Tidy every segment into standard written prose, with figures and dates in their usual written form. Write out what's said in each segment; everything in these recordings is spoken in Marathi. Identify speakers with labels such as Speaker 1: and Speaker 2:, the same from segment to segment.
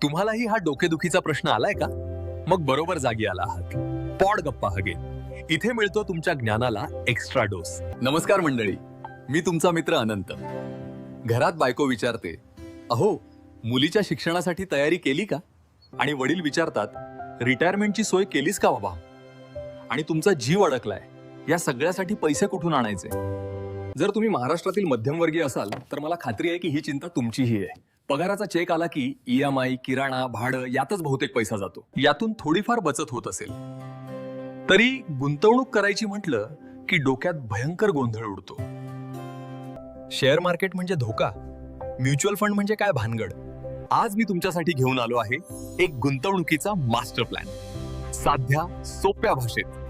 Speaker 1: तुम्हालाही हा डोकेदुखीचा प्रश्न आलाय का? मग बरोबर जागी आला आहात. पॉड गप्पा हगे इथे मिळतो तुमच्या ज्ञानाला एक्स्ट्रा डोस.
Speaker 2: नमस्कार मंडळी, मी तुमचा मित्र अनंत. घरात बायको विचारते, अहो मुलीच्या शिक्षणासाठी तयारी केली का? आणि वडील विचारतात, रिटायरमेंटची सोय केलीस का बाबा? आणि तुमचा जीव अडकलाय, या सगळ्यासाठी पैसे कुठून आणायचे? जर तुम्ही महाराष्ट्रातील मध्यमवर्गीय असाल तर मला खात्री आहे की ही चिंता तुमचीही आहे. पगाराचा चेक आला की EMI, किराणा, भाडं यातच बहुतेक पैसा जातो. यातून थोडीफार बचत होत असेल तरी गुंतवणूक करायची म्हटलं की डोक्यात भयंकर गोंधळ उडतो. शेअर मार्केट म्हणजे धोका, म्युच्युअल फंड म्हणजे काय भानगड. आज मी तुमच्यासाठी घेऊन आलो आहे एक गुंतवणुकीचा मास्टर प्लॅन, साध्या सोप्या भाषेत,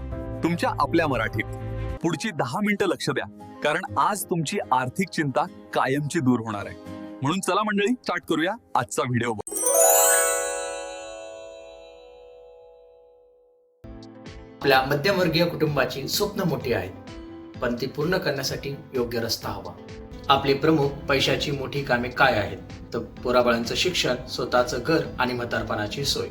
Speaker 2: तुमच्या आपल्या मराठीत. पुढची 10 मिनिटं लक्ष द्या, कारण आज तुमची आर्थिक चिंता कायमची दूर होणार आहे. म्हणून चला मंडळी, स्टार्ट करूया आजचा व्हिडिओ.
Speaker 3: आपल्या मध्यमवर्गीय कुटुंबाची स्वप्न मोठी आहेत, पण ती पूर्ण करण्यासाठी योग्य रस्ता हवा. आपली प्रमुख पैशाची मोठी कामे काय आहेत? तर पोराबाळांचं शिक्षण, स्वतःचं घर आणि म्हातारपणाची सोय.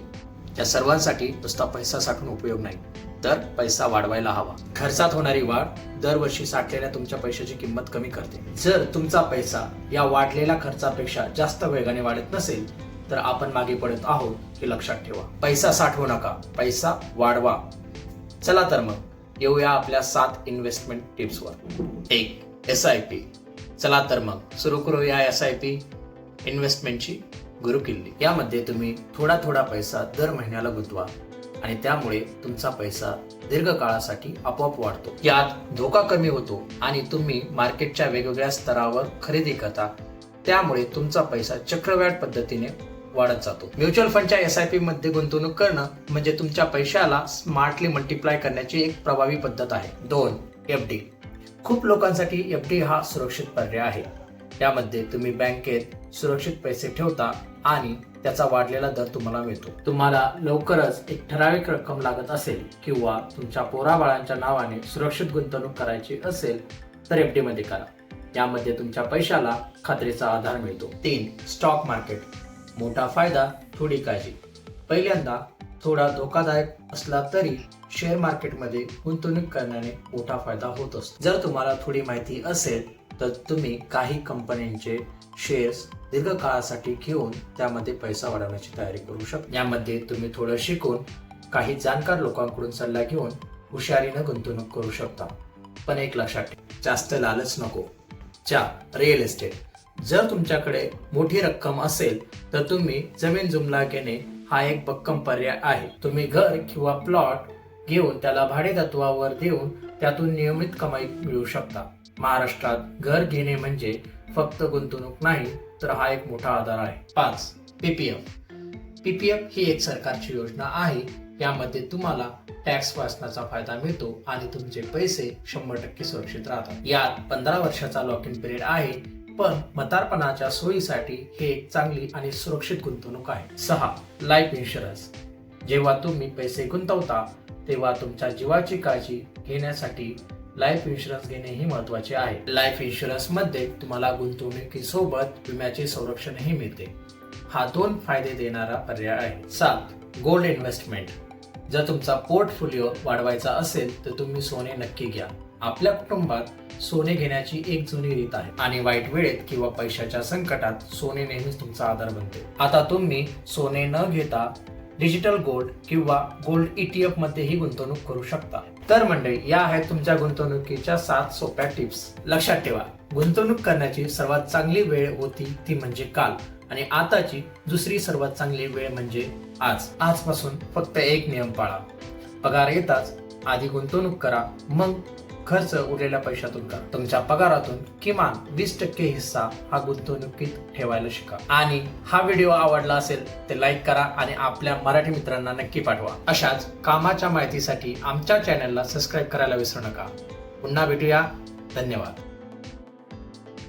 Speaker 3: या सर्वांसाठी नुसता पैसा साठवून उपयोग नाही, तर पैसा वाढवायला हवा. खर्चात होणारी वाढ दरवर्षी साठलेल्या तुमच्या पैशाची किंमत कमी करते. जर तुमचा पैसा या वाढलेल्या खर्चापेक्षा जास्त वेगाने वाढत नसेल तर आपण मागे पडत आहोत हे लक्षात ठेवा. पैसा साठवू नका, पैसा वाढवा. चला तर मग येऊया आपल्या 7 इन्व्हेस्टमेंट टिप्सवर. 1. SIP. चला तर मग सुरू करूया SIP इन्व्हेस्टमेंटची गुरुकिल्ली. यामध्ये तुम्ही थोडा थोडा पैसा दर महिन्याला गुंतवा आणि त्यामुळे तुमचा पैसा दीर्घकाळासाठी आपोआप वाढतो. यात धोका कमी होतो आणि तुम्ही मार्केटच्या वेगवेगळ्या स्तरावर खरेदी करता, त्यामुळे तुमचा पैसा चक्रवाढ पद्धतीने वाढत जातो. म्युच्युअल फंडच्या SIP मध्ये गुंतवणूक करणं म्हणजे तुमच्या पैशाला स्मार्टली मल्टिप्लाय करण्याची एक प्रभावी पद्धत आहे. 2. FD. खूप लोकांसाठी FD हा सुरक्षित पर्याय आहे. यामध्ये तुम्ही बँकेत सुरक्षित पैसे ठेवता आणि त्याचा वाढलेला दर तुम्हाला मिळतो. तुम्हाला लवकरच एक ठराविक रक्कम लागत असेल किंवा तुमच्या पोराबाळांच्या नावाने सुरक्षित गुंतवणूक करायची असेल तर FD मध्ये करा. यामध्ये तुमच्या पैशाला खात्रीचा आधार मिळतो. 3. Stock market. मोठा फायदा, थोडी काळजी. पहिल्यांदा थोडा धोकादायक असला तरी शेअर मार्केटमध्ये गुंतवणूक करण्याने मोठा फायदा होत असतो. जर तुम्हाला थोडी माहिती असेल तर तुम्ही काही कंपन्यांचे शेअर्स दीर्घकाळासाठी घेऊन त्यामध्ये पैसा वाढवण्याची तयारी करू शकता. यामध्ये तुम्ही थोडं शिकून काही जाणकार लोकांकडून सल्ला घेऊन हुशारीनं गुंतवणूक करू शकता. पण एक लक्षात ठेवा, जास्त लालच नको. 4. Real estate. जर तुमच्याकडे मोठी रक्कम असेल तर तुम्ही जमीन जुमला घेणे हा एक भक्कम पर्याय आहे. तुम्ही घर किंवा प्लॉट घेऊन त्याला भाडेतत्वावर देऊन त्यातून नियमित कमाई मिळवू शकता. महाराष्ट्रात घर घेणे म्हणजे फक्त गुंतवणूक नाही तर हा एक मोठा आधार आहे. 5. PPF ही एक सरकारची योजना आहे. यामध्ये तुम्हाला टॅक्स वाचण्याचा फायदा मिळतो आणि तुमचे पैसे 100% सुरक्षित राहतात. यात 15 वर्षाचा लॉक इन पिरियड आहे, पण म्हातारपणाच्या सोयीसाठी हे एक चांगली आणि सुरक्षित गुंतवणूक आहे. 6. Life insurance. जेव्हा तुम्ही पैसे गुंतवता तेव्हा तुमच्या जीवाची काळजी घेण्यासाठी लाईफ इन्शुरन्स घेणे ही महत्वाचे आहे. लाईफ इन्शुरन्स मध्ये तुम्हाला गुंतवणुकीसोबत विम्याचे संरक्षणही मिळते. हा 2 फायदे देणारा पर्याय आहे. 7. Gold investment. जर तुमचा पोर्टफोलिओ वाढवायचा असेल तर तुम्ही सोने नक्की घ्या. आपल्या कुटुंबात सोने घेण्याची एक जुनी रीत आहे आणि वाईट वेळेत किंवा पैशाच्या संकटात सोने नेहमीच तुमचा आधार बनते. आता तुम्ही सोने न घेता डिजिटल गोल्ड किंवा गोल्ड ETF मध्येही गुंतवणूक करू शकता. तर मंडळी, या आहेत तुमच्या गुंतवणुकीच्या 7 सोप्या टिप्स. लक्षात ठेवा, गुंतवणूक करण्याची सर्वात चांगली वेळ होती ती म्हणजे काल, आणि आताची दुसरी सर्वात चांगली वेळ म्हणजे आज. आजपासून फक्त एक नियम पाळा. पगार येताच आधी गुंतवणूक करा, मग खर्च उरलेल्या पैशातून करा. तुमच्या पगारातून किमान 20% हिस्सा हा गुंतवणुकीत ठेवायला शिका. आणि हा व्हिडिओ आवडला असेल तर लाईक करा आणि आपल्या मराठी मित्रांना नक्की पाठवा. अशाच कामाच्या माहितीसाठी आमच्या चॅनलला सबस्क्राईब करायला विसरू नका. पुन्हा भेटूया. धन्यवाद.